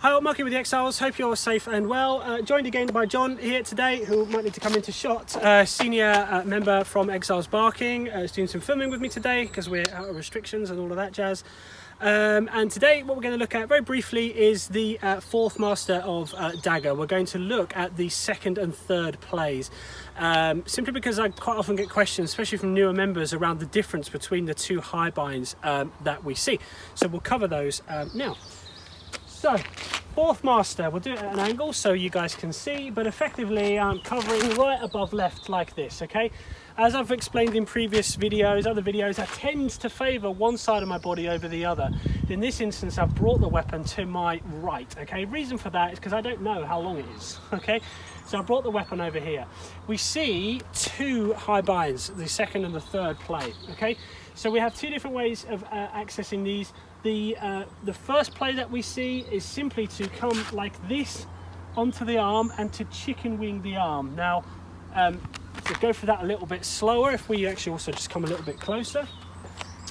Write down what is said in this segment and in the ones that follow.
Hi, Marky with The-Exiles. Hope you're safe and well. Joined again by John here today, who might need to come into shot. Senior member from Exiles Barking. Is doing some filming with me today because we're out of restrictions and all of that jazz. And today what we're going to look at very briefly is the fourth master of Dagger. We're going to look at the second and third plays, simply because I quite often get questions, especially from newer members, around the difference between the two high binds that we see. So we'll cover those now. So, fourth master, we'll do it at an angle so you guys can see, but effectively I'm covering right above left like this, okay? As I've explained in previous videos, other videos, I tend to favour one side of my body over the other. In this instance, I've brought the weapon to my right, okay? Reason for that is because I don't know how long it is, okay? So I brought the weapon over here. We see two high binds, the second and the third play, okay? So we have two different ways of accessing these. The first play that we see is simply to come like this onto the arm and to chicken wing the arm. Now, to go for that a little bit slower, if we actually also just come a little bit closer.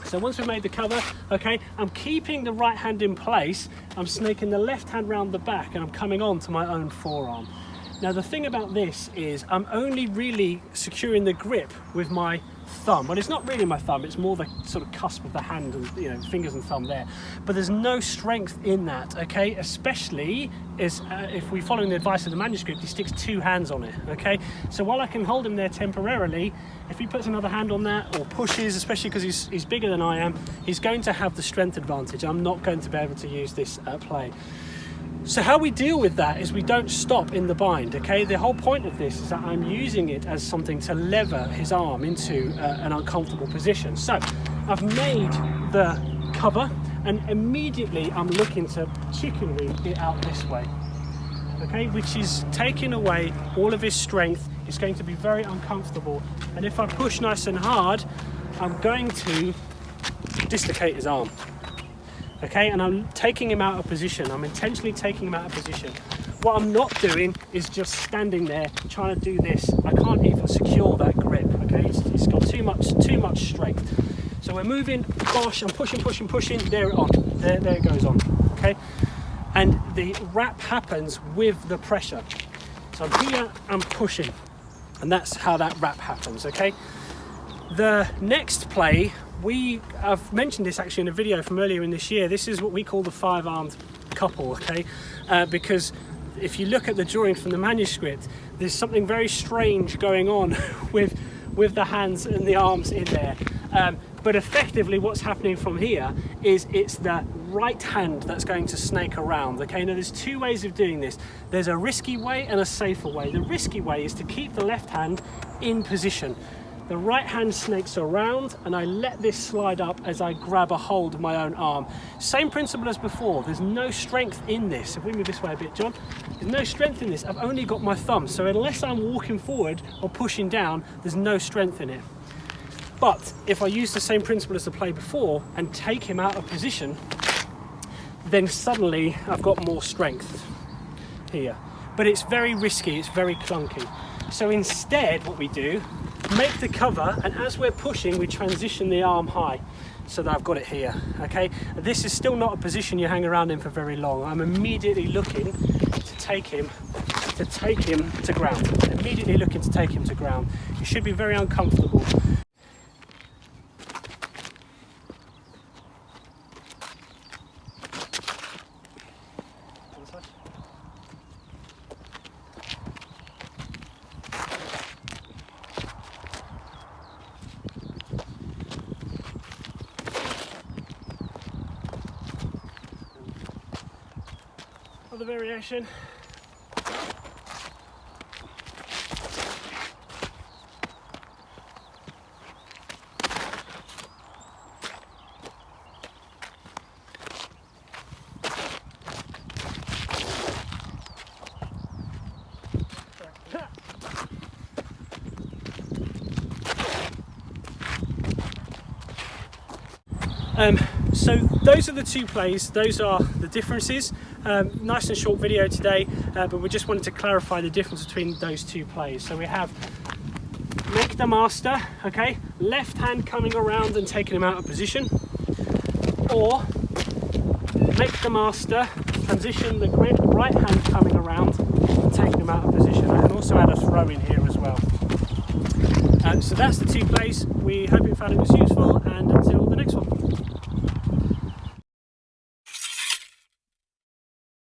So once we've made the cover, okay, I'm keeping the right hand in place, I'm snaking the left hand round the back and I'm coming on to my own forearm. Now the thing about this is I'm only really securing the grip with my thumb. Well, it's not really my thumb, it's more the sort of cusp of the hand and, you know, fingers and thumb there. But there's no strength in that, okay? Especially as if we're following the advice of the manuscript, he sticks two hands on it, okay? So while I can hold him there temporarily, if he puts another hand on that or pushes, especially because he's bigger than I am, he's going to have the strength advantage. I'm not going to be able to use this play. So how we deal with that is we don't stop in the bind, okay? The whole point of this is that I'm using it as something to lever his arm into an uncomfortable position. So I've made the cover and immediately I'm looking to chicken wing it out this way, okay? Which is taking away all of his strength. It's going to be very uncomfortable. And if I push nice and hard, I'm going to dislocate his arm. Okay, and I'm taking him out of position. I'm intentionally taking him out of position. What I'm not doing is just standing there trying to do this. I can't even secure that grip, okay? It's got too much strength. So we're moving, gosh, I'm pushing, there it goes on, okay? And the wrap happens with the pressure. So I'm here, I'm pushing, and that's how that wrap happens, okay? The next play, I've mentioned this actually in a video from earlier in this year. This is what we call the five-armed couple, okay? Because if you look at the drawing from the manuscript, there's something very strange going on with the hands and the arms in there. But effectively what's happening from here is it's the right hand that's going to snake around, okay? Now there's two ways of doing this. There's a risky way and a safer way. The risky way is to keep the left hand in position. The right hand snakes around and I let this slide up as I grab a hold of my own arm. Same principle as before, there's no strength in this. If we move this way a bit, John, there's no strength in this. I've only got my thumb, so unless I'm walking forward or pushing down, there's no strength in it. But if I use the same principle as the play before and take him out of position, then suddenly I've got more strength here. But it's very risky, it's very clunky. So instead what we do, make the cover, and as we're pushing we transition the arm high so that I've got it here, okay? This is still not a position you hang around in for very long. I'm immediately looking to take him to ground. Immediately looking to take him to ground. It should be very uncomfortable. Other variation. So those are the two plays, those are the differences. Nice and short video today, but we just wanted to clarify the difference between those two plays. So we have make the master, okay, left hand coming around and taking him out of position, or make the master, transition the grip, right hand coming around and taking them out of position. I can also add a throw in here as well. So that's the two plays. We hope you found it was useful, and until the next one.